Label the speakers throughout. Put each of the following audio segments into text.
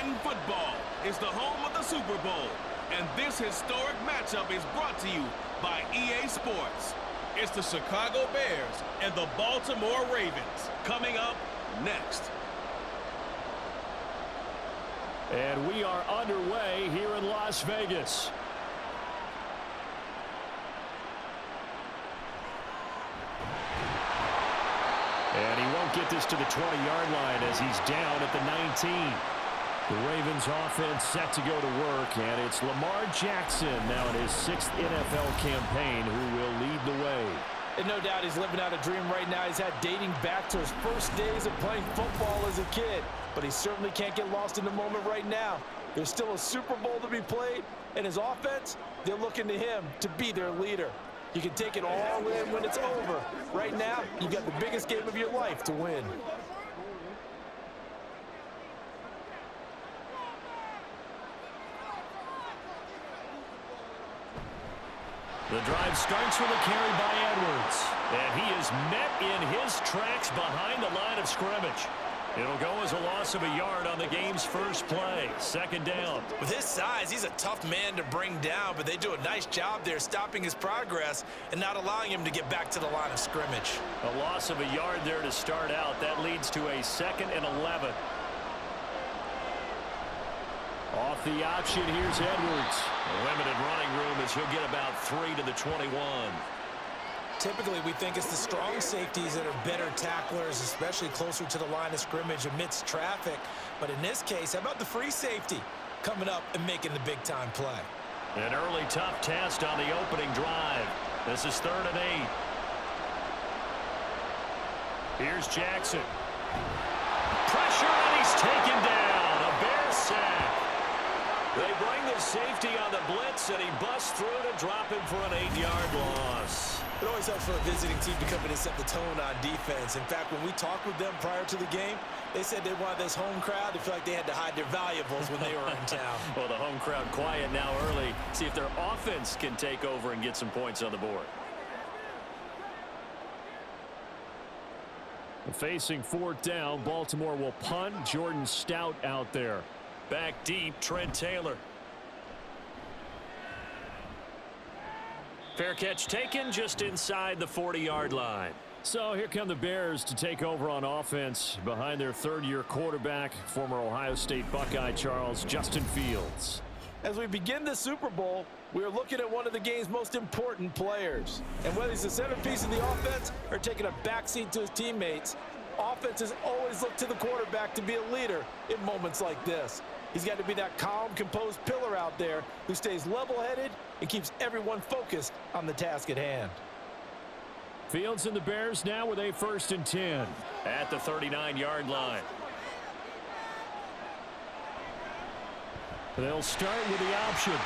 Speaker 1: Madden football is the home of the Super Bowl, and this historic matchup is brought to you by EA Sports. It's the Chicago Bears and the Baltimore Ravens coming up next.
Speaker 2: And we are underway here in Las Vegas. And he won't get this to the 20-yard line as he's down at the 19. The Ravens offense set to go to work, and it's Lamar Jackson now in his 6th NFL campaign who will lead the way.
Speaker 3: And no doubt he's living out a dream right now. He's had dating back to his first days of playing football as a kid. But he certainly can't get lost in the moment right now. There's still a Super Bowl to be played, and his offense, they're looking to him to be their leader. You can take it all in when it's over. Right now, you've got the biggest game of your life to win.
Speaker 2: The drive starts with a carry by Edwards. And he is met in his tracks behind the line of scrimmage. It'll go as a loss of a yard on the game's first play. 2nd down.
Speaker 3: With his size, he's a tough man to bring down, but they do a nice job there stopping his progress and not allowing him to get back to the line of scrimmage.
Speaker 2: A loss of a yard there to start out. That leads to a 2nd and 11. Off the option, here's Edwards. A limited running room as he'll get about 3 to the 21.
Speaker 3: Typically, we think it's the strong safeties that are better tacklers, especially closer to the line of scrimmage amidst traffic. But in this case, how about the free safety coming up and making the big-time play?
Speaker 2: An early tough test on the opening drive. This is 3rd and 8. Here's Jackson. Pressure, and he's taken down. A Bear sack. They bring the safety on the blitz, and he busts through to drop him for an 8-yard loss.
Speaker 3: It always helps for a visiting team to come in and set the tone on defense. In fact, when we talked with them prior to the game, they said they wanted this home crowd to feel like they had to hide their valuables when they were in town.
Speaker 2: Well, the home crowd quiet now early. See if their offense can take over and get some points on the board. Facing 4th down, Baltimore will punt. Jordan Stout out there. Back deep, Trent Taylor. Fair catch taken just inside the 40-yard line. So here come the Bears to take over on offense behind their 3rd-year quarterback, former Ohio State Buckeye Justin Fields.
Speaker 3: As we begin the Super Bowl, we are looking at one of the game's most important players. And whether he's the centerpiece of the offense or taking a backseat to his teammates, offenses always look to the quarterback to be a leader in moments like this. He's got to be that calm, composed pillar out there who stays level-headed and keeps everyone focused on the task at hand.
Speaker 2: Fields and the Bears now with a 1st and 10 at the 39-yard line. They'll start with the option.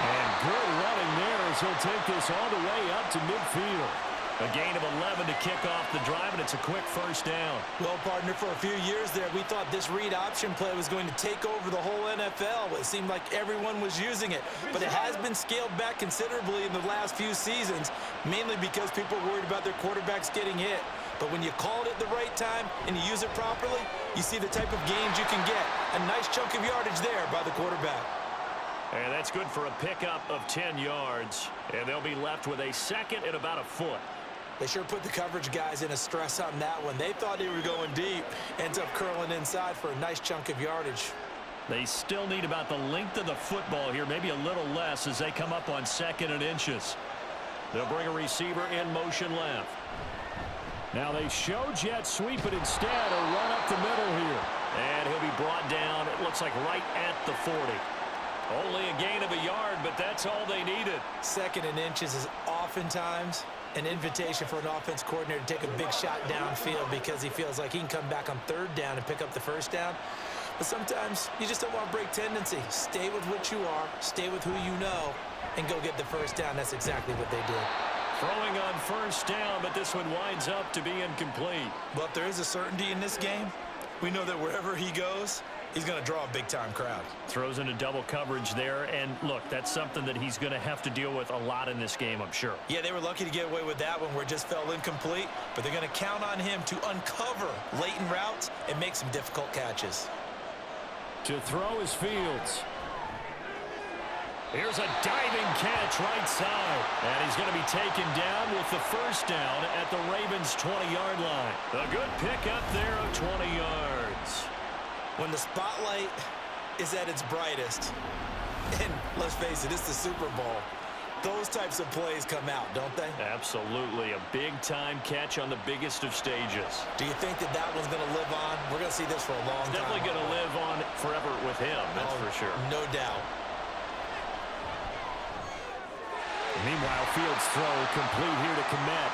Speaker 2: And good running there as he'll take this all the way up to midfield. A gain of 11 to kick off the drive, and it's a quick 1st down.
Speaker 3: Well, partner, for a few years there, we thought this read option play was going to take over the whole NFL. It seemed like everyone was using it, but it has been scaled back considerably in the last few seasons, mainly because people are worried about their quarterbacks getting hit. But when you call it at the right time and you use it properly, you see the type of gains you can get. A nice chunk of yardage there by the quarterback.
Speaker 2: And that's good for a pickup of 10 yards. And they'll be left with a 2nd and about a foot.
Speaker 3: They sure put the coverage guys in a stress on that one. They thought they were going deep. Ends up curling inside for a nice chunk of yardage.
Speaker 2: They still need about the length of the football here, maybe a little less as they come up on 2nd and inches. They'll bring a receiver in motion left. Now they show jet sweep, but instead a run up the middle here. And he'll be brought down, it looks like right at the 40. Only a gain of a yard, but that's all they needed.
Speaker 3: 2nd and inches is oftentimes an invitation for an offense coordinator to take a big shot downfield because he feels like he can come back on 3rd down and pick up the 1st down. But sometimes you just don't want to break tendency. Stay with what you are, stay with who you know, and go get the 1st down. That's exactly what they did.
Speaker 2: Throwing on 1st down, but this one winds up to be incomplete.
Speaker 3: But there is a certainty in this game. We know that wherever he goes, he's going to draw a big-time crowd.
Speaker 2: Throws into double coverage there, and look, that's something that he's going to have to deal with a lot in this game, I'm sure.
Speaker 3: Yeah, they were lucky to get away with that one where it just fell incomplete, but they're going to count on him to uncover latent routes and make some difficult catches.
Speaker 2: To throw is Fields. Here's a diving catch right side. And he's going to be taken down with the first down at the Ravens' 20-yard line. A good pickup there of 20 yards.
Speaker 3: When the spotlight is at its brightest, and let's face it, it's the Super Bowl, those types of plays come out, don't they?
Speaker 2: Absolutely. A big-time catch on the biggest of stages.
Speaker 3: Do you think that that one's going to live on? We're going to see this for a long time.
Speaker 2: Definitely going to live on forever with him, that's for sure.
Speaker 3: No doubt.
Speaker 2: Meanwhile, Fields' throw complete here to Komet.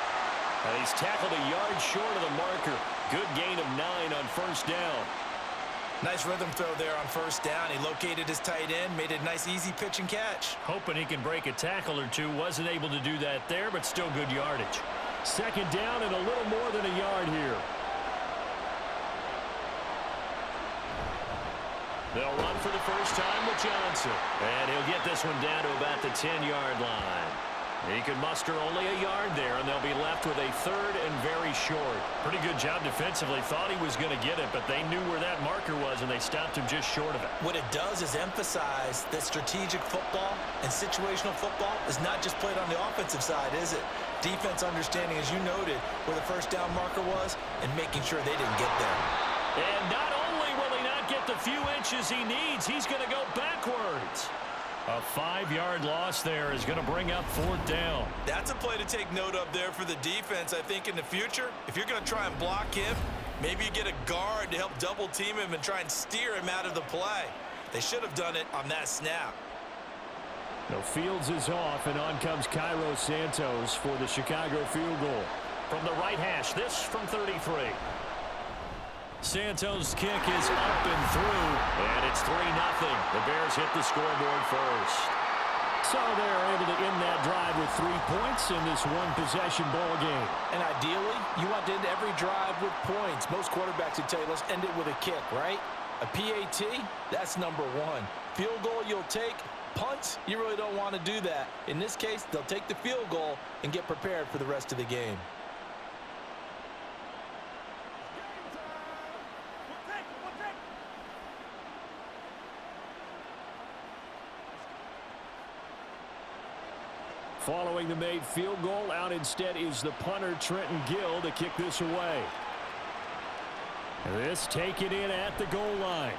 Speaker 2: And he's tackled a yard short of the marker. Good gain of 9 on first down.
Speaker 3: Nice rhythm throw there on first down. He located his tight end, made it a nice easy pitch and catch.
Speaker 2: Hoping he can break a tackle or two. Wasn't able to do that there, but still good yardage. Second down and a little more than a yard here. They'll run for the first time with Johnson. And he'll get this one down to about the 10-yard line. He could muster only a yard there, and they'll be left with a third and very short. Pretty good job defensively. Thought he was going to get it, but they knew where that marker was, and they stopped him just short of it.
Speaker 3: What it does is emphasize that strategic football and situational football is not just played on the offensive side, is it? Defense understanding, as you noted, where the first down marker was and making sure they didn't get there.
Speaker 2: And not only will he not get the few inches he needs, he's going to go backwards. A 5-yard loss there is going to bring up fourth down.
Speaker 3: That's a play to take note of there for the defense. I think in the future, if you're going to try and block him, maybe you get a guard to help double team him and try and steer him out of the play. They should have done it on that snap.
Speaker 2: No, Fields is off, and on comes Cairo Santos for the Chicago field goal. From the right hash, this from 33. Santos' kick is up and through, and it's 3-0. The Bears hit the scoreboard first. So they're able to end that drive with 3 points in this one-possession ball game.
Speaker 4: And ideally, you want to end every drive with points. Most quarterbacks would tell you, let's end it with a kick, right? A PAT, that's number 1. Field goal you'll take. Punts, you really don't want to do that. In this case, they'll take the field goal and get prepared for the rest of the game.
Speaker 2: Following the made field goal, out instead is the punter, Trenton Gill, to kick this away. This taken in at the goal line.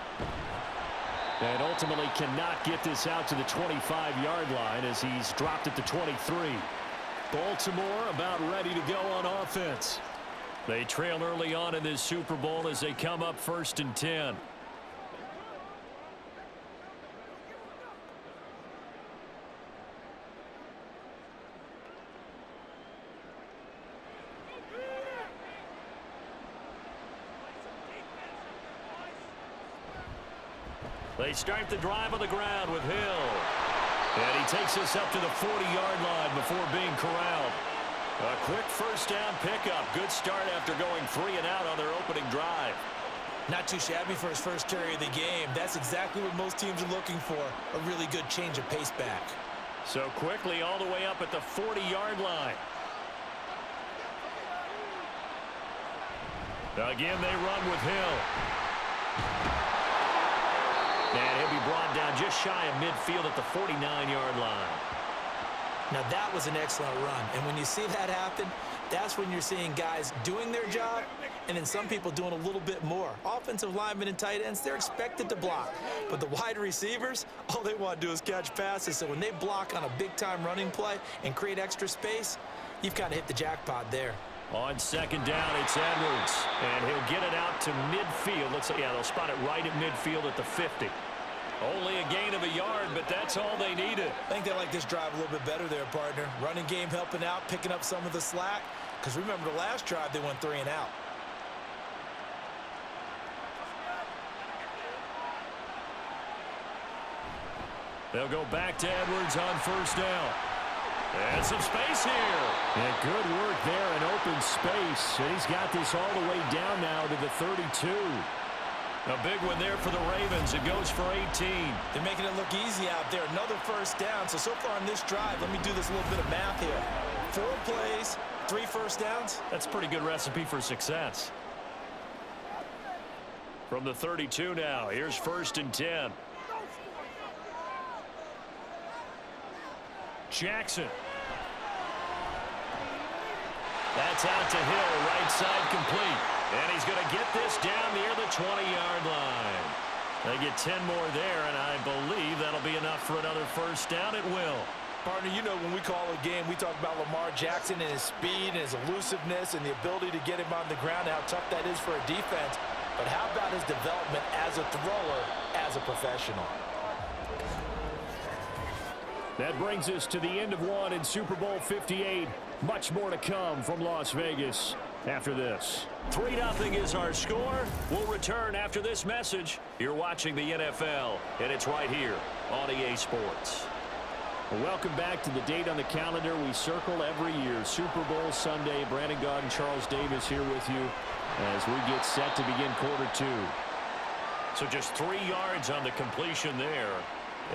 Speaker 2: And ultimately cannot get this out to the 25-yard line as he's dropped at the 23. Baltimore about ready to go on offense. They trail early on in this Super Bowl as they come up 1st and 10. They start the drive on the ground with Hill. And he takes us up to the 40-yard line before being corralled. A quick first down pickup. Good start after going 3 and out on their opening drive.
Speaker 3: Not too shabby for his first carry of the game. That's exactly what most teams are looking for, a really good change of pace back.
Speaker 2: So quickly all the way up at the 40-yard line. Again, they run with Hill. And he'll be brought down just shy of midfield at the 49-yard line.
Speaker 3: Now, that was an excellent run. And when you see that happen, that's when you're seeing guys doing their job and then some people doing a little bit more. Offensive linemen and tight ends, they're expected to block. But the wide receivers, all they want to do is catch passes. So when they block on a big-time running play and create extra space, you've kind of hit the jackpot there.
Speaker 2: On second down, it's Edwards. And he'll get it out to midfield. Looks like, yeah, they'll spot it right at midfield at the 50. Only a gain of a yard, but that's all they needed.
Speaker 3: I think they like this drive a little bit better there, partner. Running game helping out, picking up some of the slack. Because remember, the last drive, they went 3 and out.
Speaker 2: They'll go back to Edwards on first down. And some space here. And good work there in open space. And he's got this all the way down now to the 32. A big one there for the Ravens. It goes for 18.
Speaker 3: They're making it look easy out there. Another first down. So far in this drive, let me do this little bit of math here. 4 plays, 3 first downs.
Speaker 2: That's a pretty good recipe for success. From the 32 now, here's 1st and 10. Jackson. That's out to Hill, right side complete. And he's going to get this down near the 20-yard line. They get 10 more there, and I believe that'll be enough for another first down. It will.
Speaker 4: Partner, you know when we call a game, we talk about Lamar Jackson and his speed and his elusiveness and the ability to get him on the ground, how tough that is for a defense. But how about his development as a thrower, as a professional?
Speaker 2: That brings us to the end of one in Super Bowl 58. Much more to come from Las Vegas after this. 3-0 is our score. We'll return after this message. You're watching the NFL, and it's right here on EA Sports. Welcome back to the date on the calendar we circle every year. Super Bowl Sunday. Brandon Gaud and Charles Davis here with you as we get set to begin quarter 2. So just 3 yards on the completion there,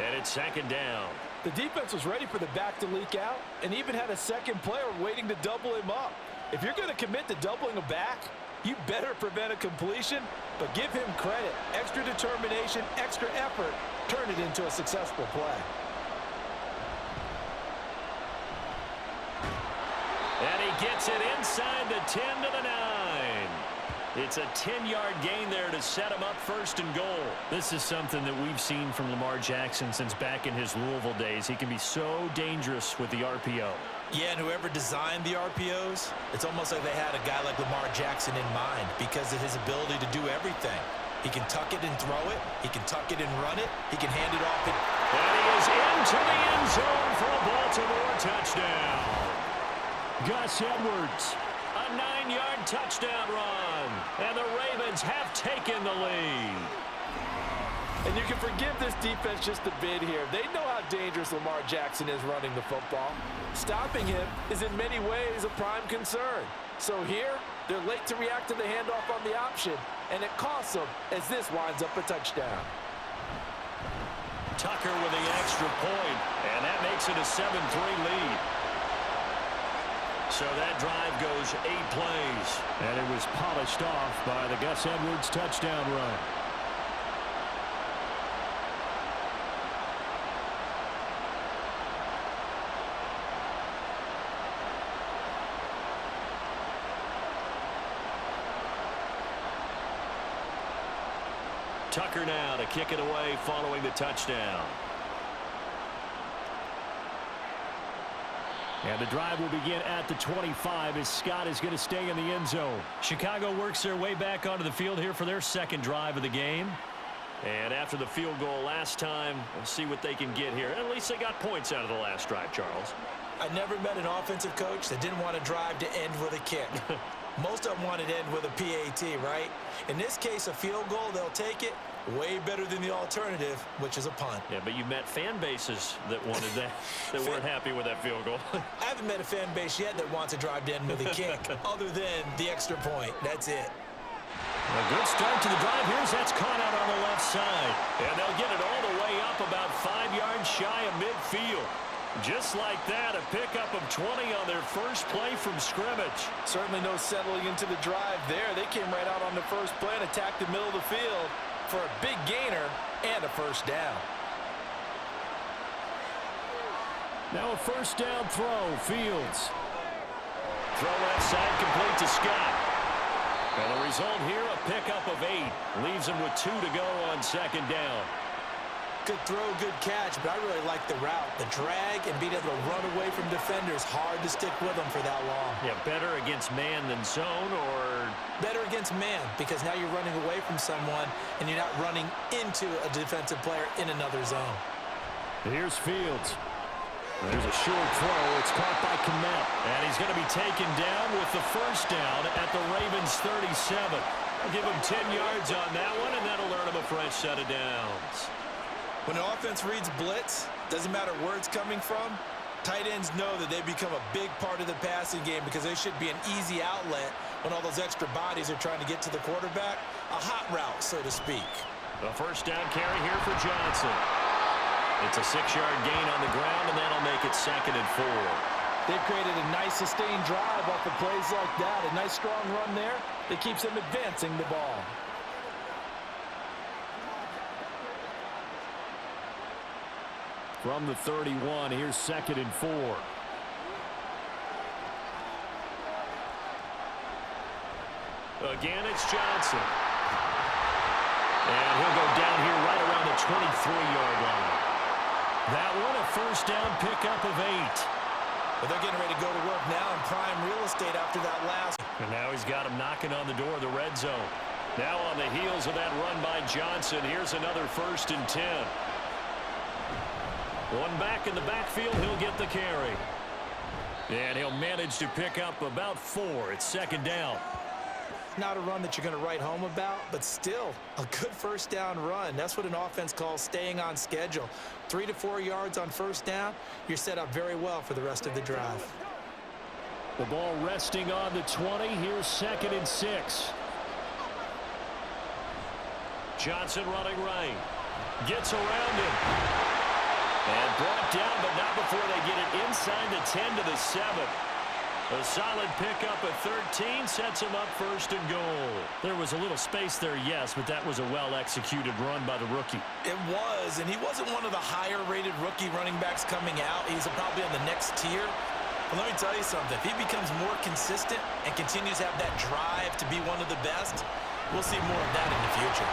Speaker 2: and it's 2nd down.
Speaker 4: The defense was ready for the back to leak out and even had a second player waiting to double him up. If you're going to commit to doubling a back, you better prevent a completion, but give him credit. Extra determination, extra effort, turn it into a successful play.
Speaker 2: And he gets it inside the 10 to the 9. It's a 10-yard gain there to set him up 1st and goal. This is something that we've seen from Lamar Jackson since back in his Louisville days. He can be so dangerous with the RPO.
Speaker 3: Yeah, and whoever designed the RPOs, it's almost like they had a guy like Lamar Jackson in mind because of his ability to do everything. He can tuck it and throw it. He can tuck it and run it. He can hand it off.
Speaker 2: And he is into the end zone for a Baltimore touchdown. Gus Edwards, a 9-yard touchdown run. And the Ravens have taken the lead.
Speaker 4: And you can forgive this defense just a bit here. They know how dangerous Lamar Jackson is running the football. Stopping him is in many ways a prime concern. So here, they're late to react to the handoff on the option, and it costs them as this winds up a touchdown.
Speaker 2: Tucker with the extra point, and that makes it a 7-3 lead. So that drive goes 8 plays. And it was polished off by the Gus Edwards touchdown run. Tucker now to kick it away following the touchdown. And the drive will begin at the 25 as Scott is going to stay in the end zone. Chicago works their way back onto the field here for their 2nd drive of the game. And after the field goal last time, we'll see what they can get here. At least they got points out of the last drive, Charles.
Speaker 3: I never met an offensive coach that didn't want a drive to end with a kick. Most of them want it to end with a PAT, right? In this case, a field goal, they'll take it. Way better than the alternative, which is a punt.
Speaker 2: Yeah, but you met fan bases that wanted that, that weren't happy with that field goal.
Speaker 3: I haven't met a fan base yet that wants a drive to end with a kick, other than the extra point. That's it.
Speaker 2: A good start to the drive. Here's that's caught out on the left side. And they'll get it all the way up about 5 yards shy of midfield. Just like that, a pickup of 20 on their first play from scrimmage.
Speaker 4: Certainly no settling into the drive there. They came right out on the first play and attacked the middle of the field for a big gainer and a first down.
Speaker 2: Now a first down throw, Fields. Throw left side complete to Scott. And the result here, a pickup of 8. Leaves him with 2 to go on 2nd down.
Speaker 3: Good throw, good catch, but I really like the route. The drag and being able to run away from defenders, hard to stick with them for that long.
Speaker 2: Yeah, better against man than zone, or?
Speaker 3: Better against man, because now you're running away from someone and you're not running into a defensive player in another zone.
Speaker 2: Here's Fields. There's a short throw. It's caught by Kmet. And he's going to be taken down with the first down at the Ravens' 37. I'll give him 10 yards on that one, and that'll earn him a fresh set of downs.
Speaker 3: When an offense reads blitz, doesn't matter where it's coming from, tight ends know that they become a big part of the passing game because they should be an easy outlet when all those extra bodies are trying to get to the quarterback. A hot route, so to speak.
Speaker 2: The first down carry here for Johnson. It's a 6-yard gain on the ground, and that'll make it 2nd and 4.
Speaker 4: They've created a nice sustained drive off of plays like that. A nice strong run there that keeps them advancing the ball.
Speaker 2: From the 31, here's 2nd and 4. Again, it's Johnson. And he'll go down here right around the 23-yard line. That one a first down pickup of 8.
Speaker 3: But they're getting ready to go to work now in prime real estate after that last.
Speaker 2: And now he's got him knocking on the door of the red zone. Now on the heels of that run by Johnson, here's another 1st and 10. One back in the backfield, he'll get the carry. And he'll manage to pick up about 4. It's 2nd down.
Speaker 3: Not a run that you're going to write home about, but still a good first down run. That's what an offense calls staying on schedule. 3 to 4 yards on first down, you're set up very well for the rest of the drive.
Speaker 2: The ball resting on the 20. Here's 2nd and 6. Johnson running right. Gets around him. And brought down, but not before they get it inside the 10 to the 7. A solid pickup at 13 sets him up 1st and goal. There was a little space there, yes, but that was a well-executed run by the rookie.
Speaker 3: It was, and he wasn't one of the higher-rated rookie running backs coming out. He's probably on the next tier. But let me tell you something. If he becomes more consistent and continues to have that drive to be one of the best, we'll see more of that in the future.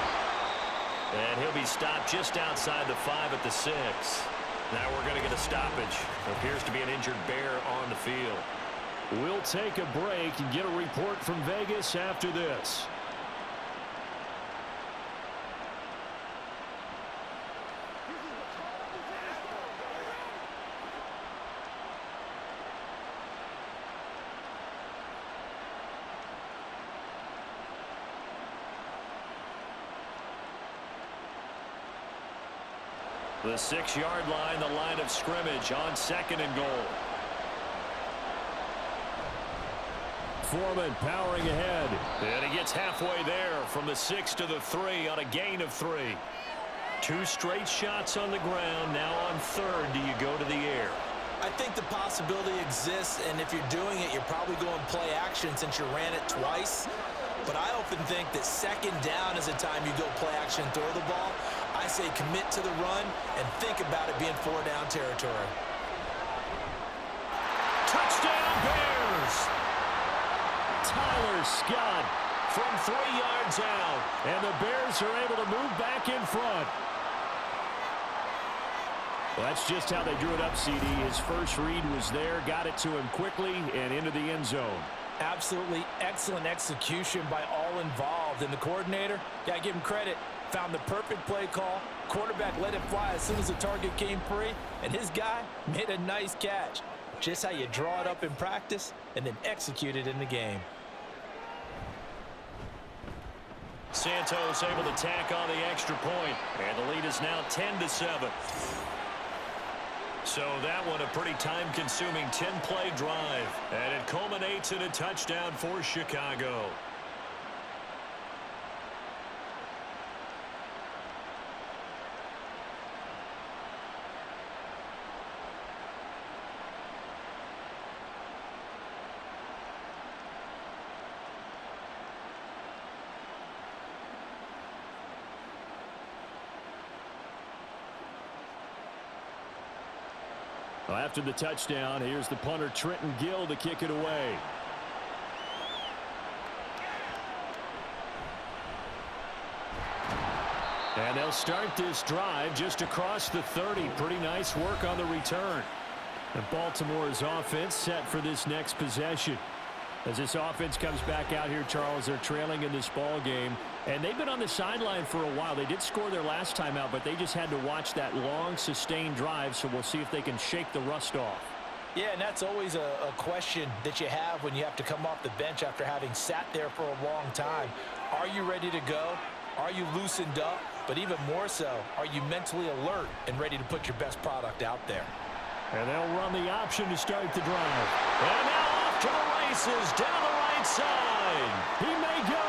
Speaker 2: And he'll be stopped just outside the 5 at the 6. Now we're going to get a stoppage. There appears to be an injured Bear on the field. We'll take a break and get a report from Vegas after this. The 6-yard line, the line of scrimmage on 2nd and goal. Foreman powering ahead. And he gets halfway there from the 6 to the 3 on a gain of 3. 2 straight shots on the ground. Now on 3rd, do you go to the air?
Speaker 3: I think the possibility exists, and if you're doing it, you're probably going play action since you ran it twice. But I often think that 2nd down is a time you go play action and throw the ball. I say commit to the run and think about it being 4-down territory.
Speaker 2: Touchdown, Bears! Tyler Scott from 3 yards out, and the Bears are able to move back in front. Well, that's just how they drew it up, CD. His first read was there, got it to him quickly, and into the end zone.
Speaker 4: Absolutely excellent execution by all involved. And the coordinator, got to give him credit, found the perfect play call. Quarterback let it fly as soon as the target came free, and his guy made a nice catch. Just how you draw it up in practice and then execute it in the game.
Speaker 2: Santos able to tack on the extra point, and the lead is now 10-7. So that one a pretty time-consuming 10-play drive, and it culminates in a touchdown for Chicago. Well, after the touchdown, here's the punter Trenton Gill to kick it away. And they'll start this drive just across the 30. Pretty nice work on the return. And Baltimore's offense set for this next possession. As this offense comes back out here, Charles, they're trailing in this ball game. And they've been on the sideline for a while. They did score their last time out, but they just had to watch that long, sustained drive. So we'll see if they can shake the rust off.
Speaker 4: Yeah, and that's always a question that you have when you have to come off the bench after having sat there for a long time. Are you ready to go? Are you loosened up? But even more so, are you mentally alert and ready to put your best product out there?
Speaker 2: And they'll run the option to start the drive. And now off to the races down the right side. He may go.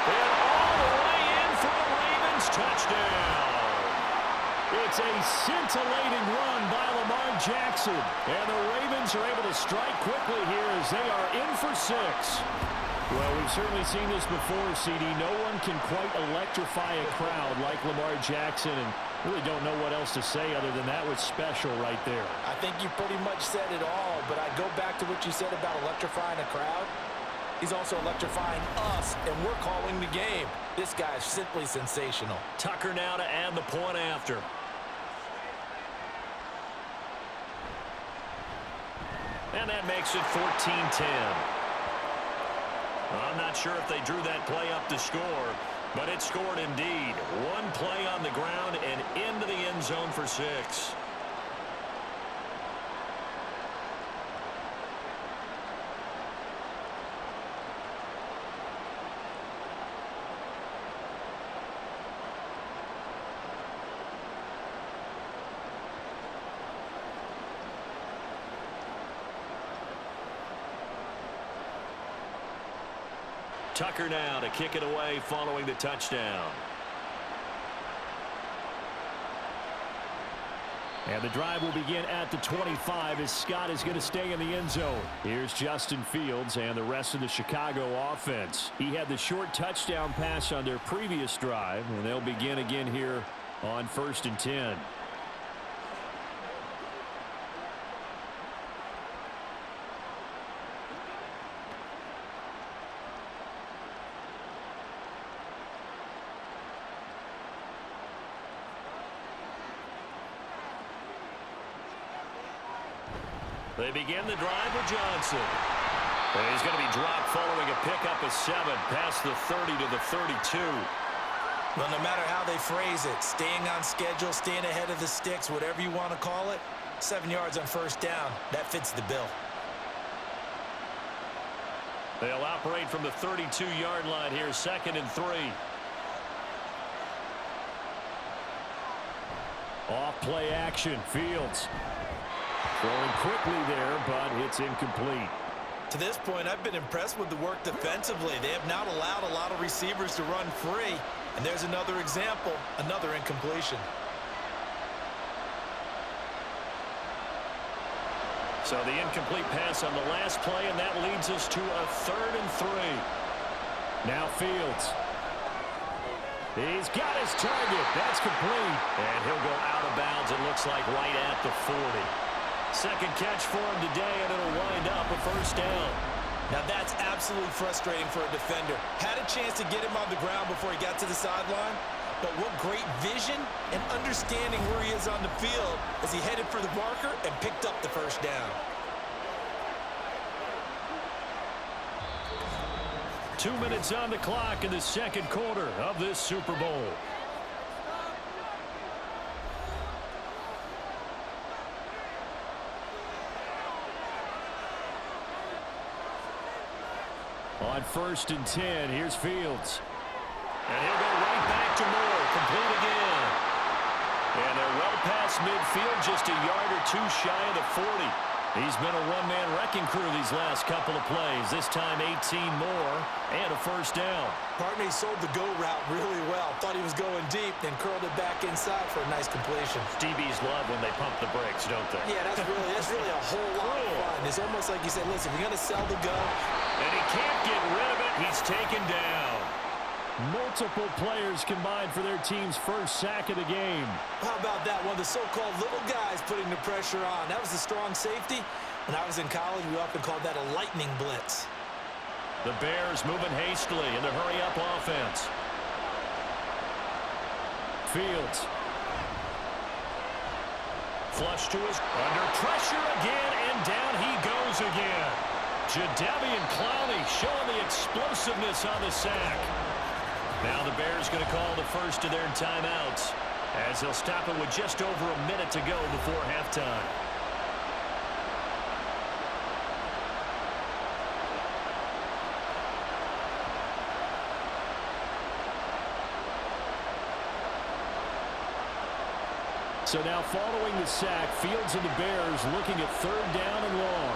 Speaker 2: And all the way in for the Ravens touchdown. It's a scintillating run by Lamar Jackson. And the Ravens are able to strike quickly here as they are in for 6. Well, we've certainly seen this before, CD. No one can quite electrify a crowd like Lamar Jackson, and really don't know what else to say other than that was special right there.
Speaker 4: I think you pretty much said it all, but I go back to what you said about electrifying a crowd. He's also electrifying us, and we're calling the game. This guy is simply sensational.
Speaker 2: Tucker now to add the point after. And that makes it 14-10. I'm not sure if they drew that play up to score, but it scored indeed. One play on the ground and into the end zone for 6. Tucker now to kick it away following the touchdown. And the drive will begin at the 25 as Scott is going to stay in the end zone. Here's Justin Fields and the rest of the Chicago offense. He had the short touchdown pass on their previous drive, and they'll begin again here on 1st and 10. They begin the drive with Johnson. And he's going to be dropped following a pickup of 7 past the 30 to the 32.
Speaker 3: Well, no matter how they phrase it, staying on schedule, staying ahead of the sticks, whatever you want to call it, 7 yards on 1st down, that fits the bill.
Speaker 2: They'll operate from the 32-yard line here, 2nd and 3. Off play action, Fields. Throwing quickly there, but it's incomplete.
Speaker 3: To this point, I've been impressed with the work defensively. They have not allowed a lot of receivers to run free. And there's another example, another incompletion.
Speaker 2: So the incomplete pass on the last play, and that leads us to a 3rd and 3. Now Fields. He's got his target. That's complete. And he'll go out of bounds, it looks like, right at the 40. Second catch for him today, and it'll wind up a 1st down.
Speaker 3: Now that's absolutely frustrating for a defender. Had a chance to get him on the ground before he got to the sideline, but what great vision and understanding where he is on the field as he headed for the marker and picked up the 1st down.
Speaker 2: 2 minutes on the clock in the 2nd quarter of this Super Bowl. On 1st and 10, here's Fields. And he'll go right back to Moore, complete again. And they're well past midfield, just a yard or 2 shy of the 40. He's been a one-man wrecking crew these last couple of plays. This time 18 more and a 1st down.
Speaker 3: Pardon me, sold the go route really well. Thought he was going deep, then curled it back inside for a nice completion.
Speaker 2: DBs love when they pump the brakes, don't they?
Speaker 3: Yeah, that's really a whole lot of fun. It's almost like you said, listen, we're going to sell the go.
Speaker 2: And he can't get rid of it. He's taken down. Multiple players combined for their team's 1st sack of the game.
Speaker 3: How about that? One of the so-called little guys putting the pressure on. That was a strong safety. When I was in college, we often called that a lightning blitz.
Speaker 2: The Bears moving hastily in the hurry-up offense. Fields. Flush to his under pressure again, and down he goes again. Jadeveon Clowney showing the explosiveness on the sack. Now the Bears going to call the first of their timeouts as they'll stop it with just over a minute to go before halftime. So now following the sack, Fields and the Bears looking at 3rd down and long.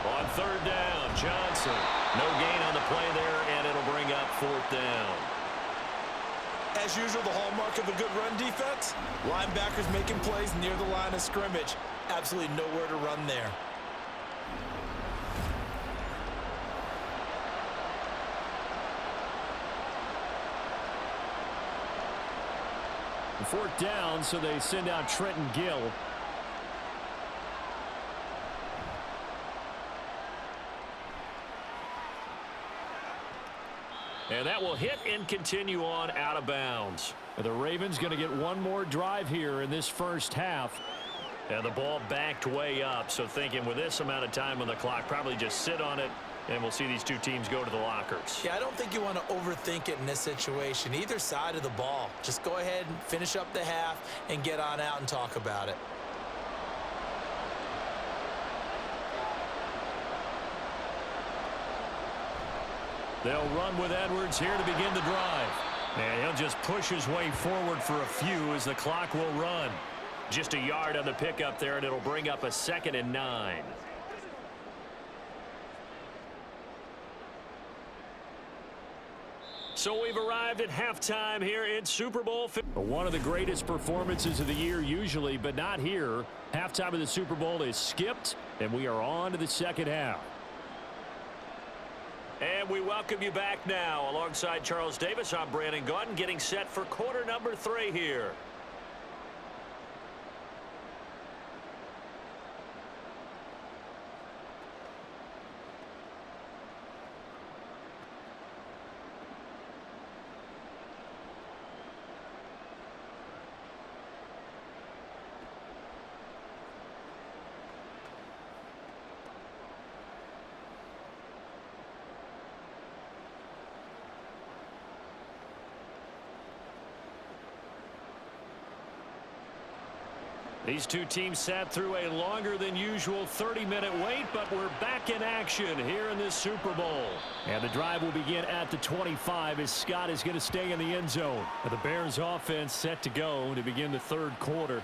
Speaker 2: On 3rd down, Johnson. No gain on the play there, and it'll bring up 4th down.
Speaker 3: As usual, the hallmark of a good run defense, linebackers making plays near the line of scrimmage. Absolutely nowhere to run there.
Speaker 2: Fourth down, so they send out Trenton Gill. And that will hit and continue on out of bounds. The Ravens going to get one more drive here in this first half. And the ball backed way up, so thinking with this amount of time on the clock, probably just sit on it, and we'll see these two teams go to the lockers.
Speaker 3: Yeah, I don't think you want to overthink it in this situation. Either side of the ball. Just go ahead and finish up the half and get on out and talk about it.
Speaker 2: They'll run with Edwards here to begin the drive. And he'll just push his way forward for a few as the clock will run. Just a yard on the pickup there, and it'll bring up a 2nd and 9. So we've arrived at halftime here in Super Bowl. One of the greatest performances of the year usually, but not here. Halftime of the Super Bowl is skipped, and we are on to the second half. And we welcome you back now. Alongside Charles Davis, I'm Brandon Gaudin, getting set for quarter number 3 here. These two teams sat through a longer than usual 30-minute wait, but we're back in action here in this Super Bowl. And the drive will begin at the 25 as Scott is going to stay in the end zone. The Bears offense set to go to begin the third quarter.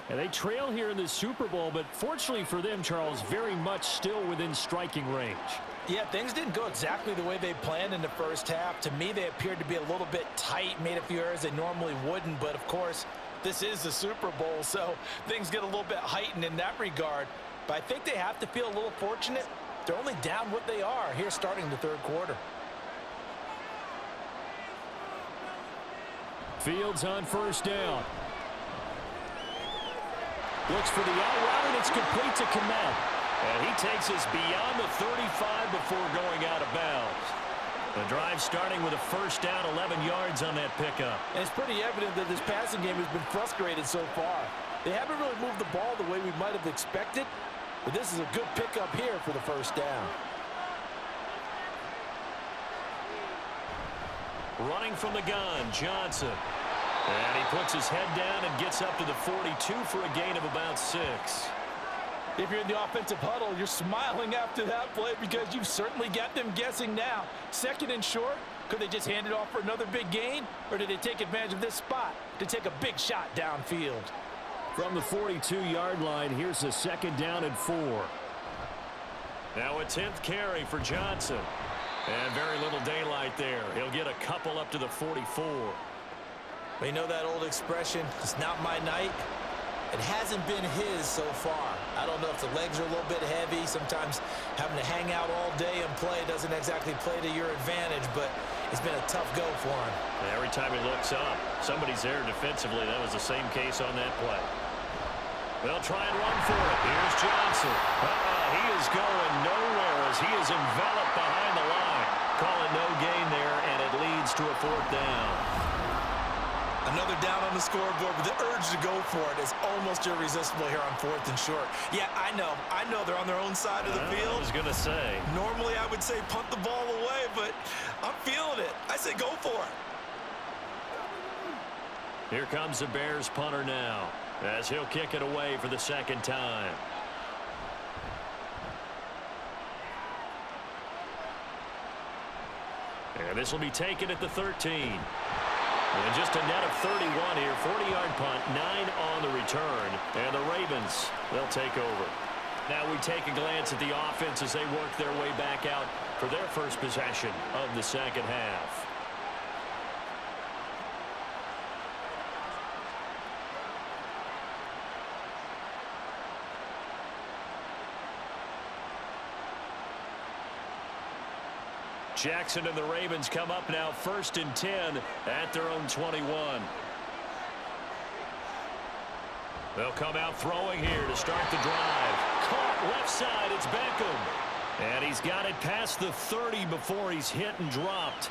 Speaker 2: And they trail here in the Super Bowl, but fortunately for them, Charles, very much still within striking range.
Speaker 3: Yeah, things didn't go exactly the way they planned in the first half. To me, they appeared to be a little bit tight, made a few errors they normally wouldn't, but of course, this is the Super Bowl, so things get a little bit heightened in that regard. But I think they have to feel a little fortunate. They're only down what they are here starting the third quarter.
Speaker 2: Fields on first down. Looks for the out route, and it's complete to Kmet. And he takes us beyond the 35 before going out of bounds. The drive starting with a first down, 11 yards on that pickup.
Speaker 3: And it's pretty evident that this passing game has been frustrated so far. They haven't really moved the ball the way we might have expected, but this is a good pickup here for the first down.
Speaker 2: Running from the gun, Johnson. And he puts his head down and gets up to the 42 for a gain of about 6.
Speaker 3: If you're in the offensive huddle, you're smiling after that play because you've certainly got them guessing now. 2nd and short, could they just hand it off for another big gain? Or did they take advantage of this spot to take a big shot downfield?
Speaker 2: From the 42-yard line, here's a 2nd down and 4. Now a 10th carry for Johnson. And very little daylight there. He'll get a couple up to the 44.
Speaker 3: Well, you know that old expression, it's not my night? It hasn't been his so far. I don't know if the legs are a little bit heavy. Sometimes having to hang out all day and play doesn't exactly play to your advantage, but it's been a tough go for him.
Speaker 2: And every time he looks up, somebody's there defensively. That was the same case on that play. They'll try and run for it. Here's Johnson. He is going nowhere as he is enveloped behind the line. Calling no gain there, and it leads to a 4th down.
Speaker 3: Another down on the scoreboard, but the urge to go for it is almost irresistible here on 4th and short. Yeah, I know they're on their own side of the field.
Speaker 2: I was going to say.
Speaker 3: Normally I would say punt the ball away, but I'm feeling it. I say go for it.
Speaker 2: Here comes the Bears punter now as he'll kick it away for the 2nd time. And this will be taken at the 13. And just a net of 31 here, 40-yard punt, 9 on the return. And the Ravens, they'll take over. Now we take a glance at the offense as they work their way back out for their first possession of the second half. Jackson and the Ravens come up now 1st and 10 at their own 21. They'll come out throwing here to start the drive. Caught left side. It's Beckham. And he's got it past the 30 before he's hit and dropped.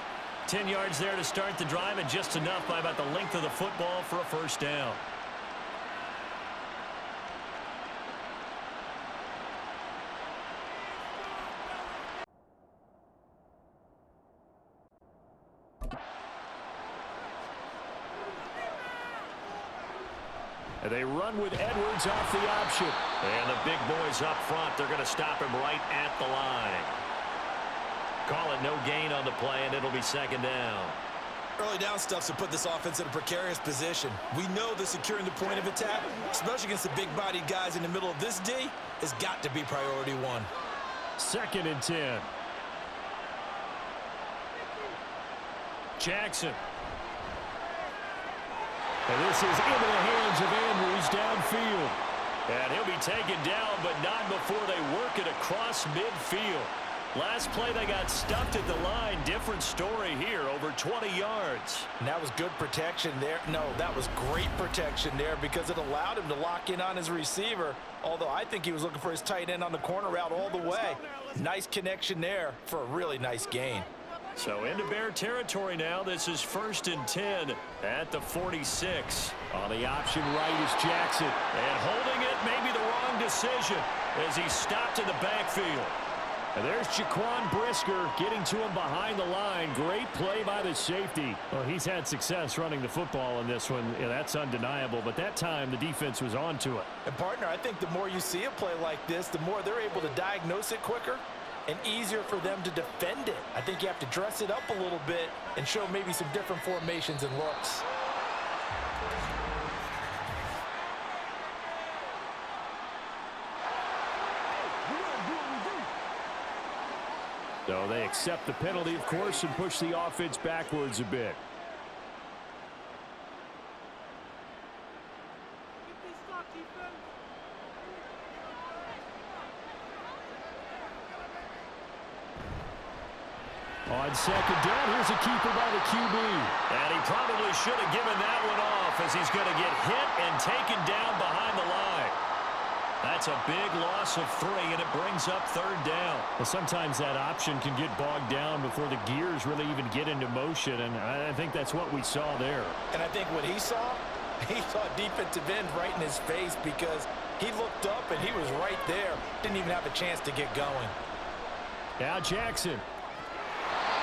Speaker 2: 10 yards there to start the drive, and just enough by about the length of the football for a first down. And they run with Edwards off the option. And the big boys up front, they're going to stop him right at the line. Call it no gain on the play, and it'll be second down.
Speaker 3: Early down stuff's to put this offense in a precarious position. We know that securing the point of attack, especially against the big-bodied guys in the middle of this D, has got to be priority one.
Speaker 2: 2nd and 10. Jackson. And this is into the hands of Andrews downfield. And he'll be taken down, but not before they work it across midfield. Last play, they got stuffed at the line. Different story here, over 20 yards.
Speaker 4: And that was good protection there. No, that was great protection there because it allowed him to lock in on his receiver, although I think he was looking for his tight end on the corner route all the way. Nice connection there for a really nice gain.
Speaker 2: So into Bear territory now. This is 1st and 10 at the 46. On the option right is Jackson. And holding it, maybe the wrong decision as he stopped in the backfield. And there's Jaquan Brisker getting to him behind the line. Great play by the safety. Well, he's had success running the football in this one. Yeah, that's undeniable. But that time, the defense was on to it.
Speaker 4: And, partner, I think the more you see a play like this, the more they're able to diagnose it quicker and easier for them to defend it. I think you have to dress it up a little bit and show maybe some different formations and looks.
Speaker 2: So they accept the penalty, of course, and push the offense backwards a bit. On 2nd down, here's a keeper by the QB. And he probably should have given that one off as he's going to get hit and taken down behind the line. That's a big loss of 3, and it brings up 3rd down. Well, sometimes that option can get bogged down before the gears really even get into motion, and I think that's what we saw there.
Speaker 4: And I think what he saw defensive end right in his face because he looked up and he was right there. Didn't even have a chance to get going.
Speaker 2: Now Jackson.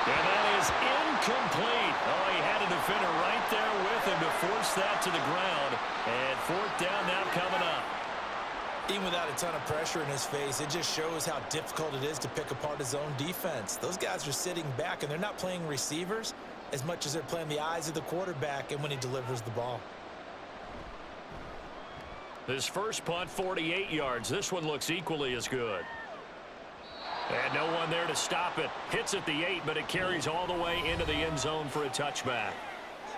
Speaker 2: And that is incomplete. Oh, he had a defender right there with him to force that to the ground. And 4th down now coming up.
Speaker 3: Even without a ton of pressure in his face, it just shows how difficult it is to pick apart his own defense. Those guys are sitting back, and they're not playing receivers as much as they're playing the eyes of the quarterback and when he delivers the ball.
Speaker 2: His first punt, 48 yards. This one looks equally as good. And no one there to stop it. Hits at the 8, but it carries all the way into the end zone for a touchback.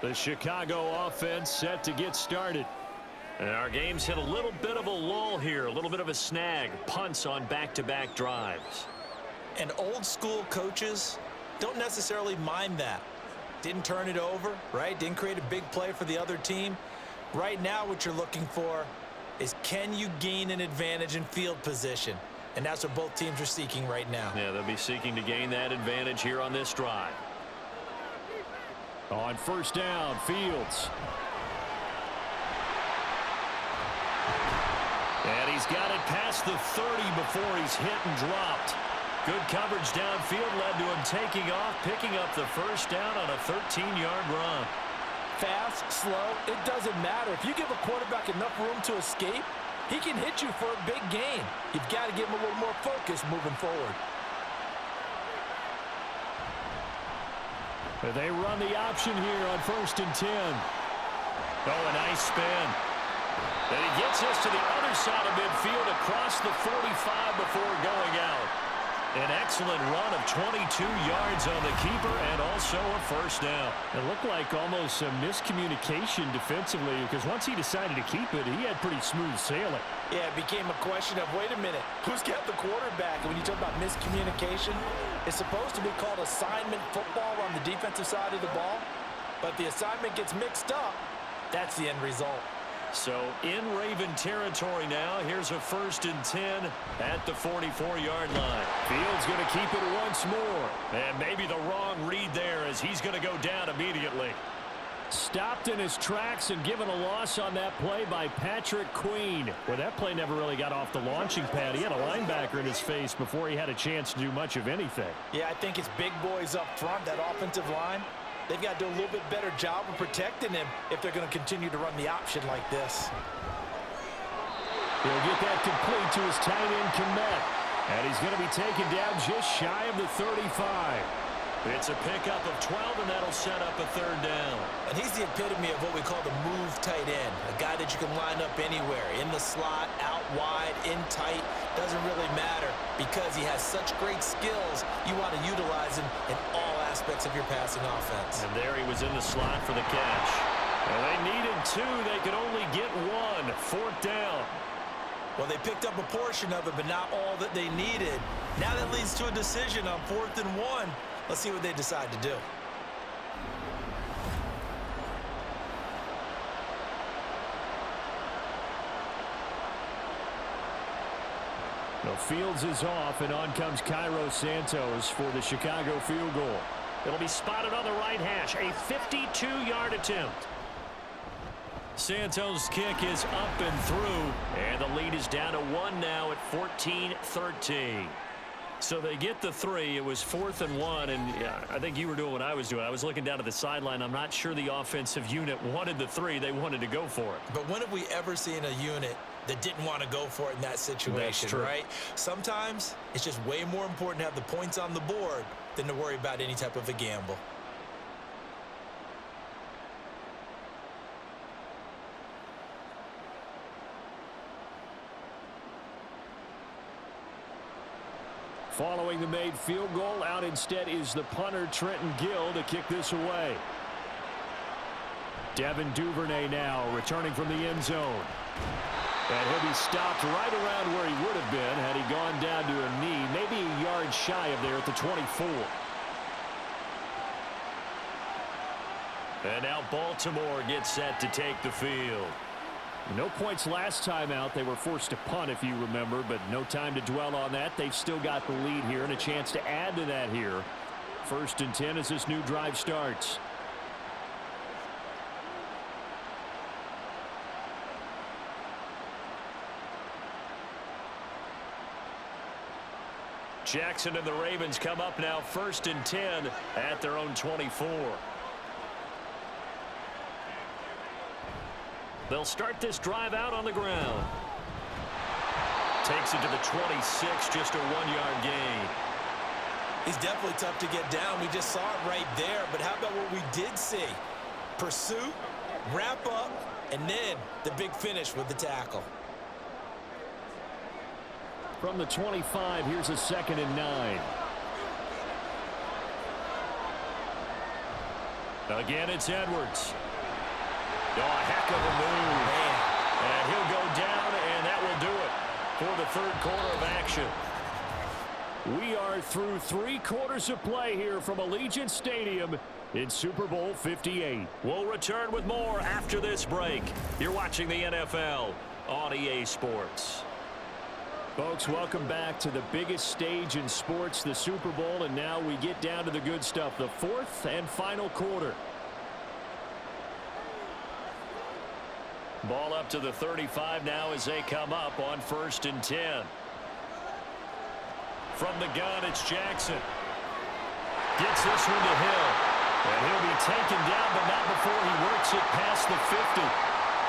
Speaker 2: The Chicago offense set to get started. And our game's hit a little bit of a lull here, a little bit of a snag. Punts on back-to-back drives.
Speaker 3: And old-school coaches don't necessarily mind that. Didn't turn it over, right? Didn't create a big play for the other team. Right now what you're looking for is can you gain an advantage in field position? And that's what both teams are seeking right now.
Speaker 2: Yeah, they'll be seeking to gain that advantage here on this drive. On 1st down, Fields. And he's got it past the 30 before he's hit and dropped. Good coverage downfield led to him taking off, picking up the 1st down on a 13-yard run.
Speaker 4: Fast, slow, it doesn't matter. If you give a quarterback enough room to escape, he can hit you for a big gain. You've got to give him a little more focus moving forward.
Speaker 2: They run the option here on 1st and 10. Oh, a nice spin. And he gets us to the other side of midfield across the 45 before going out. An excellent run of 22 yards on the keeper and also a 1st down. It looked like almost some miscommunication defensively because once he decided to keep it, he had pretty smooth sailing.
Speaker 4: Yeah, it became a question of, wait a minute, who's got the quarterback? And when you talk about miscommunication, it's supposed to be called assignment football on the defensive side of the ball. But the assignment gets mixed up, that's the end result.
Speaker 2: So in Raven territory now. Here's a 1st and 10 at the 44-yard line. Fields going to keep it once more. And maybe the wrong read there as he's going to go down immediately. Stopped in his tracks and given a loss on that play by Patrick Queen. Well, that play never really got off the launching pad. He had a linebacker in his face before he had a chance to do much of anything.
Speaker 4: Yeah, I think it's big boys up front, that offensive line. They've got to do a little bit better job of protecting him if they're going to continue to run the option like this.
Speaker 2: He'll get that complete to his tight end, Kmet. And he's going to be taken down just shy of the 35. It's a pickup of 12, and that'll set up a 3rd down.
Speaker 3: And he's the epitome of what we call the move tight end, a guy that you can line up anywhere, in the slot, out wide, in tight, doesn't really matter because he has such great skills. You want to utilize him in all aspects of your passing offense.
Speaker 2: And there he was in the slot for the catch. Well, they needed 2. They could only get 1. 4th down.
Speaker 3: Well, they picked up a portion of it, but not all that they needed. Now that leads to a decision on 4th and 1. Let's see what they decide to do.
Speaker 2: Well, Fields is off, and on comes Cairo Santos for the Chicago field goal. It'll be spotted on the right hash, a 52-yard attempt. Santos' kick is up and through, and the lead is down to 1 now at 14-13. So they get the 3. It was 4th and 1, and I think you were doing what I was doing. I was looking down at the sideline. I'm not sure the offensive unit wanted the 3. They wanted to go for it.
Speaker 3: But when have we ever seen a unit that didn't want to go for it in that situation, right? Sometimes it's just way more important to have the points on the board than to worry about any type of a gamble.
Speaker 2: Following the made field goal, out instead is the punter, Trenton Gill, to kick this away. Devin Duvernay now returning from the end zone. And he'll be stopped right around where he would have been had he gone down to a knee, maybe a yard shy of there at the 24. And now Baltimore gets set to take the field. No points last time out. They were forced to punt, if you remember, but no time to dwell on that. They've still got the lead here and a chance to add to that here. 1st and 10 as this new drive starts. Jackson and the Ravens come up now 1st and 10 at their own 24. They'll start this drive out on the ground. Takes it to the 26, just a 1-yard gain.
Speaker 3: He's definitely tough to get down. We just saw it right there. But how about what we did see? Pursuit, wrap up, and then the big finish with the tackle.
Speaker 2: From the 25, here's a 2nd and 9. Again, it's Edwards. Oh, a heck of a move. And he'll go down, and that will do it for the 3rd quarter of action. We are through 3 quarters of play here from Allegiant Stadium in Super Bowl 58. We'll return with more after this break. You're watching the NFL on EA Sports. Folks, welcome back to the biggest stage in sports, the Super Bowl, and now we get down to the good stuff, the 4th and final quarter. Ball up to the 35 now as they come up on 1st and 10. From the gun, it's Jackson. Gets this one to Hill. And he'll be taken down, but not before he works it past the 50.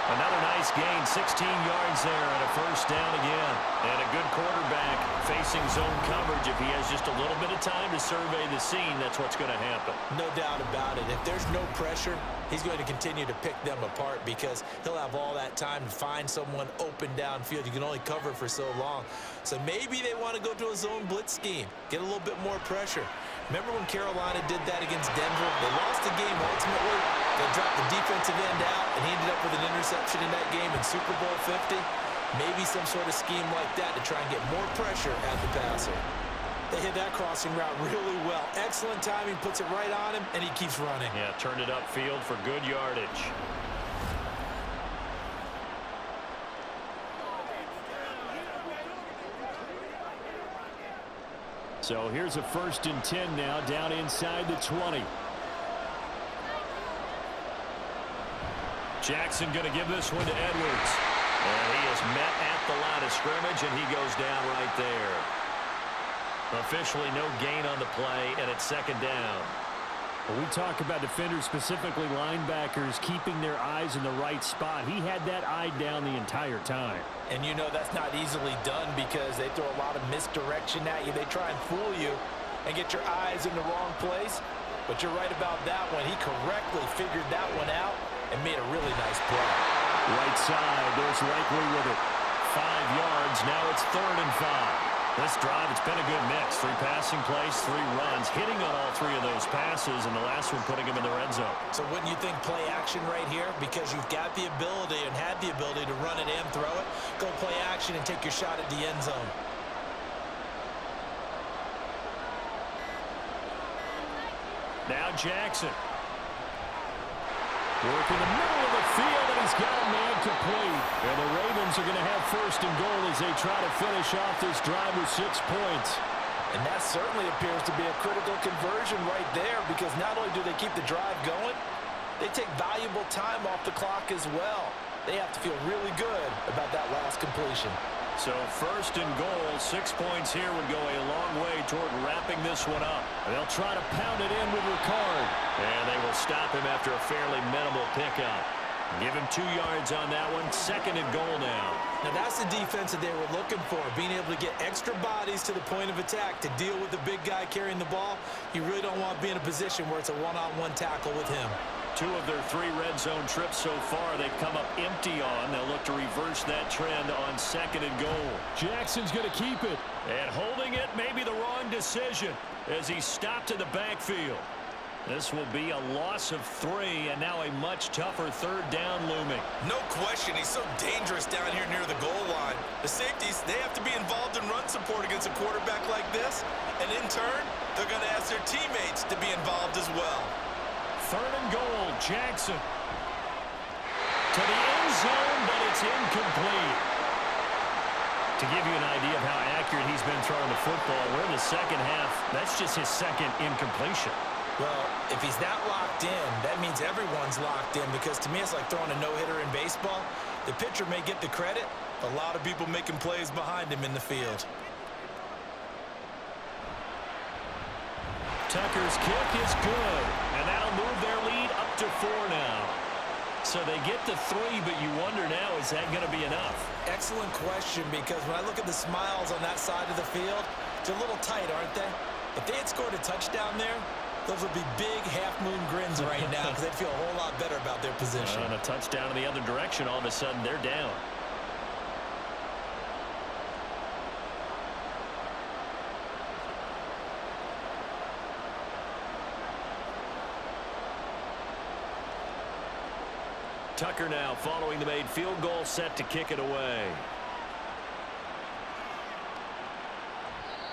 Speaker 2: Another nice gain, 16 yards there and a 1st down again. And a good quarterback facing zone coverage. If he has just a little bit of time to survey the scene, that's what's going to happen.
Speaker 3: No doubt about it. If there's no pressure, he's going to continue to pick them apart because he'll have all that time to find someone open downfield. You can only cover for so long. So maybe they want to go to a zone blitz scheme, get a little bit more pressure. Remember when Carolina did that against Denver? They lost the game ultimately. They dropped the defensive end out, and he ended up with an interception in that game in Super Bowl 50. Maybe some sort of scheme like that to try and get more pressure at the passer. They hit that crossing route really well. Excellent timing, puts it right on him, and he keeps running.
Speaker 2: Yeah, turned it upfield for good yardage. So here's a 1st and 10 now, down inside the 20. Jackson going to give this one to Edwards. And he is met at the line of scrimmage, and he goes down right there. Officially no gain on the play, and it's 2nd down. When we talk about defenders, specifically linebackers, keeping their eyes in the right spot, he had that eye down the entire time.
Speaker 4: And you know that's not easily done because they throw a lot of misdirection at you. They try and fool you and get your eyes in the wrong place. But you're right about that one. He correctly figured that one out and made a really nice play.
Speaker 2: Right side, there's Likely with it. 5 yards, now it's 3rd and 5. This drive, it's been a good mix. 3 passing plays, 3 runs, hitting on all 3 of those passes, and the last one putting him in the red zone.
Speaker 4: So wouldn't you think play action right here? Because you've got the ability and had the ability to run it and throw it. Go play action and take your shot at the end zone.
Speaker 2: Now Jackson. Working the middle of the field, and he's got a man complete. And the Ravens are going to have 1st and goal as they try to finish off this drive with 6 points.
Speaker 4: And that certainly appears to be a critical conversion right there because not only do they keep the drive going, they take valuable time off the clock as well. They have to feel really good about that last completion.
Speaker 2: So 1st and goal, 6 points here would go a long way toward wrapping this one up. They'll try to pound it in with Ricard. And they will stop him after a fairly minimal pickup. Give him 2 yards on that one. 2nd and goal now.
Speaker 4: Now that's the defense that they were looking for, being able to get extra bodies to the point of attack to deal with the big guy carrying the ball. You really don't want to be in a position where it's a one-on-one tackle with him.
Speaker 2: 2 of their 3 red zone trips so far they've come up empty on. They'll look to reverse that trend on 2nd and goal. Jackson's going to keep it. And holding it may be the wrong decision as he stopped in the backfield. This will be a loss of 3, and now a much tougher 3rd down looming.
Speaker 3: No question, he's so dangerous down here near the goal line. The safeties, they have to be involved in run support against a quarterback like this. And in turn, they're going to ask their teammates to be involved as well.
Speaker 2: 3rd and goal, Jackson. To the end zone, but it's incomplete. To give you an idea of how accurate he's been throwing the football, we're in the 2nd half. That's just his 2nd incompletion.
Speaker 4: Well, if he's not locked in, that means everyone's locked in because to me it's like throwing a no-hitter in baseball. The pitcher may get the credit, a lot of people making plays behind him in the field.
Speaker 2: Tucker's kick is good, and that'll move their lead up to 4 now. So they get to 3, but you wonder now, is that going to be enough?
Speaker 4: Excellent question, because when I look at the smiles on that side of the field, it's a little tight, aren't they? If they had scored a touchdown there, those would be big half-moon grins right now because they'd feel a whole lot better about their position.
Speaker 2: And a touchdown in the other direction, all of a sudden they're down. Tucker now following the made field goal, set to kick it away.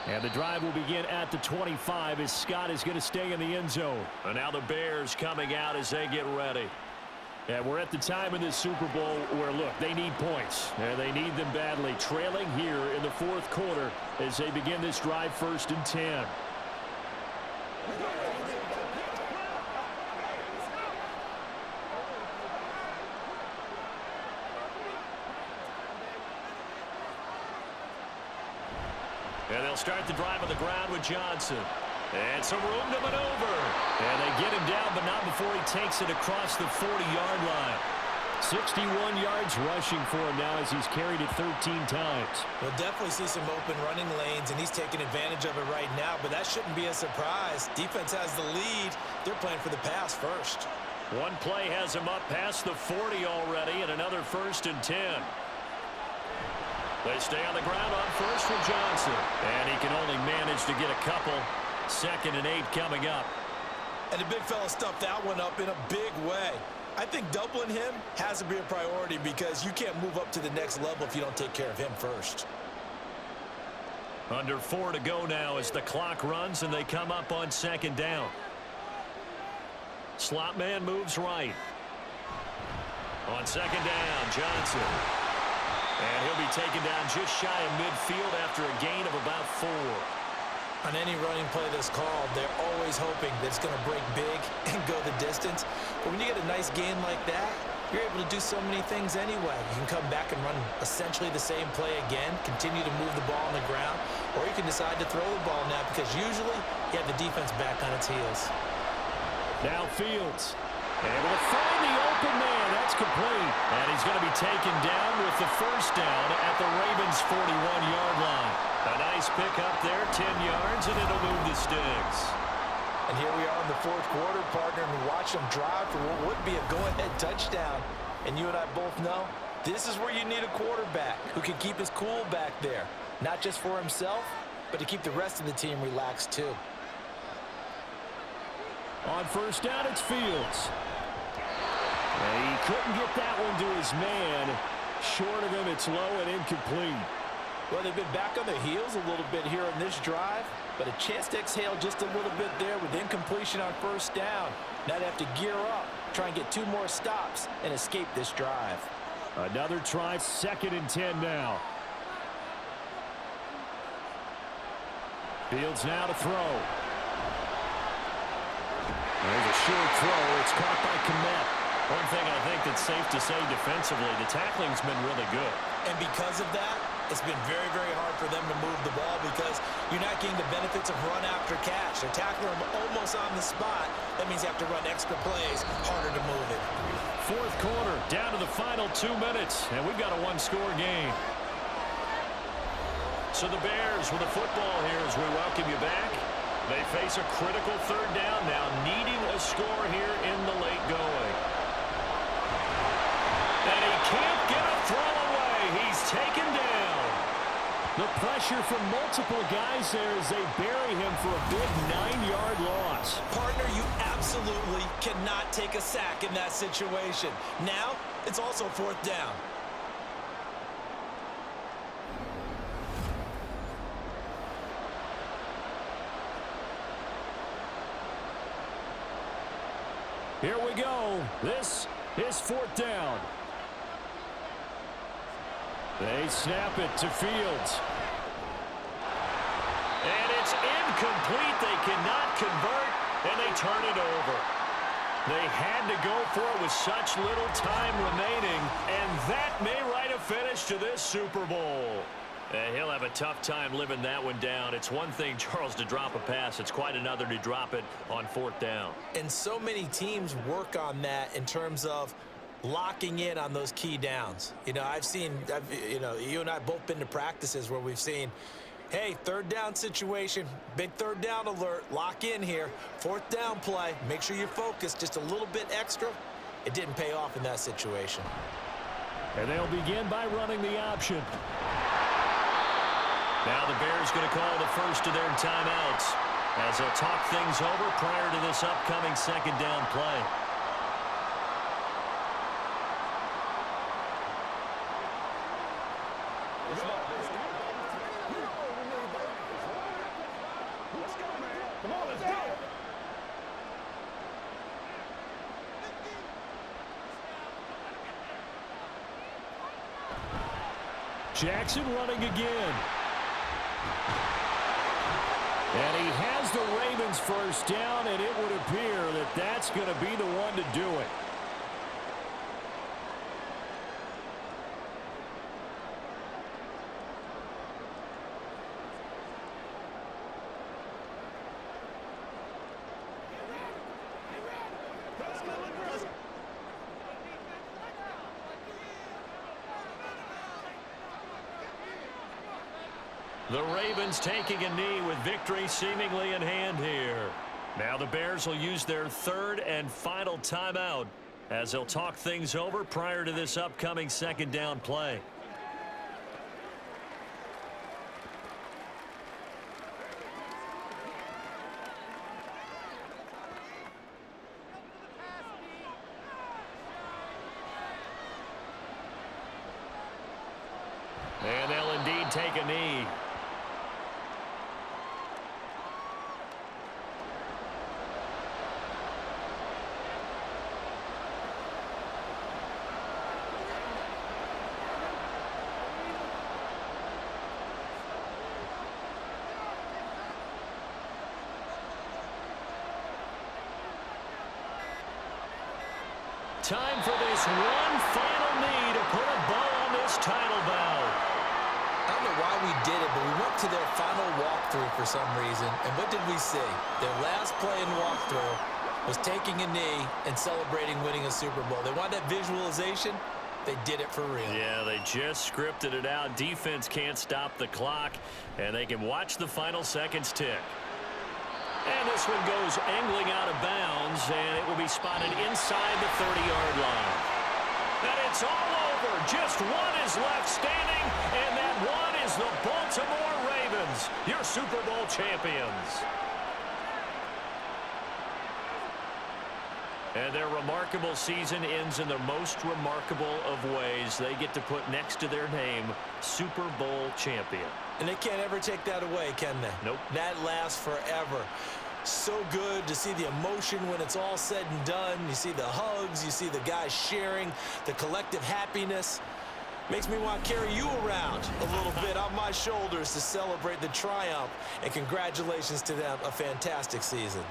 Speaker 2: And the drive will begin at the 25 as Scott is going to stay in the end zone. And now the Bears coming out as they get ready. And we're at the time in this Super Bowl where, look, they need points. And they need them badly. Trailing here in the 4th quarter as they begin this drive 1st and 10. And they'll start the drive on the ground with Johnson. And some room to maneuver. And they get him down, but not before he takes it across the 40-yard line. 61 yards rushing for him now as he's carried it 13 times.
Speaker 4: We'll definitely see some open running lanes, and he's taking advantage of it right now, but that shouldn't be a surprise. Defense has the lead. They're playing for the pass first.
Speaker 2: One play has him up past the 40 already, and another 1st and 10. They stay on the ground on 1st with Johnson. And he can only manage to get a couple. 2nd and 8 coming up.
Speaker 4: And the big fella stuffed that one up in a big way. I think doubling him has to be a priority because you can't move up to the next level if you don't take care of him first.
Speaker 2: Under 4 to go now as the clock runs and they come up on 2nd down. Slot man moves right. On 2nd down, Johnson. And he'll be taken down just shy of midfield after a gain of about 4.
Speaker 3: On any running play that's called, they're always hoping that it's going to break big and go the distance. But when you get a nice gain like that, you're able to do so many things anyway. You can come back and run essentially the same play again, continue to move the ball on the ground, or you can decide to throw the ball now because usually you have the defense back on its heels.
Speaker 2: Now Fields. Able to find the open man. That's complete. And he's going to be taken down with the first down at the Ravens' 41-yard line. A nice pick up there, 10 yards, and it'll move the sticks.
Speaker 4: And here we are in the fourth quarter, partner, and watch them drive for what would be a go-ahead touchdown. And you and I both know this is where you need a quarterback who can keep his cool back there. Not just for himself, but to keep the rest of the team relaxed too.
Speaker 2: On first down, it's Fields. And he couldn't get that one to his man. Short of him, it's low and incomplete.
Speaker 4: Well, they've been back on their heels a little bit here in this drive, but a chance to exhale just a little bit there with incompletion on first down. Now they have to gear up, try and get 2 more stops, and escape this drive.
Speaker 2: Another try, 2nd and 10 now. Fields now to throw. There's a short throw. It's caught by Kmet. One thing I think that's safe to say defensively, the tackling's been really good.
Speaker 3: And because of that, it's been very, very hard for them to move the ball because you're not getting the benefits of run after catch. They're tackling them almost on the spot. That means you have to run extra plays, harder to move it.
Speaker 2: Fourth quarter, down to the final 2 minutes, and we've got a 1-score game. So the Bears with the football here as we welcome you back. They face a critical third down now, needing a score here in the late going. And he can't get a throw away. He's taken down. The pressure from multiple guys there as they bury him for a big 9-yard loss.
Speaker 3: Partner, you absolutely cannot take a sack in that situation. Now, it's also 4th down.
Speaker 2: Here we go. This is 4th down. They snap it to Fields. And it's incomplete. They cannot convert, and they turn it over. They had to go for it with such little time remaining, and that may write a finish to this Super Bowl. And he'll have a tough time living that one down. It's one thing, Charles, to drop a pass. It's quite another to drop it on 4th down.
Speaker 3: And so many teams work on that in terms of locking in on those key downs. You know, you and I have both been to practices where we've seen, hey, 3rd down situation, big 3rd down alert, lock in here, 4th down play, make sure you're focused just a little bit extra. It didn't pay off in that situation.
Speaker 2: And they'll begin by running the option. Now the Bears going to call the first of their timeouts as they'll talk things over prior to this upcoming 2nd down play. Jackson running again. And he has the Ravens first down, and it would appear that that's going to be the one to do it. The Ravens taking a knee with victory seemingly in hand here. Now the Bears will use their 3rd and final timeout as they'll talk things over prior to this upcoming 2nd down play. And they'll indeed take a knee. time for this one final knee to put a bow on this title bout.
Speaker 3: I don't know why we did it, but we went to their final walkthrough for some reason. And what did we see? Their last play in walkthrough was taking a knee and celebrating winning a Super Bowl. They want that visualization. They did it for real.
Speaker 2: Yeah, they just scripted it out. Defense can't stop the clock, and they can watch the final seconds tick. And this one goes angling out of bounds, and it will be spotted inside the 30-yard line. And it's all over. Just one is left standing, and that one is the Baltimore Ravens, your Super Bowl champions. And their remarkable season ends in the most remarkable of ways. They get to put next to their name, Super Bowl champion.
Speaker 3: And they can't ever take that away, can they?
Speaker 2: Nope.
Speaker 3: That lasts forever. So good to see the emotion when it's all said and done. You see the hugs, you see the guys sharing, the collective happiness. Makes me want to carry you around a little bit on my shoulders to celebrate the triumph. And congratulations to them, a fantastic season.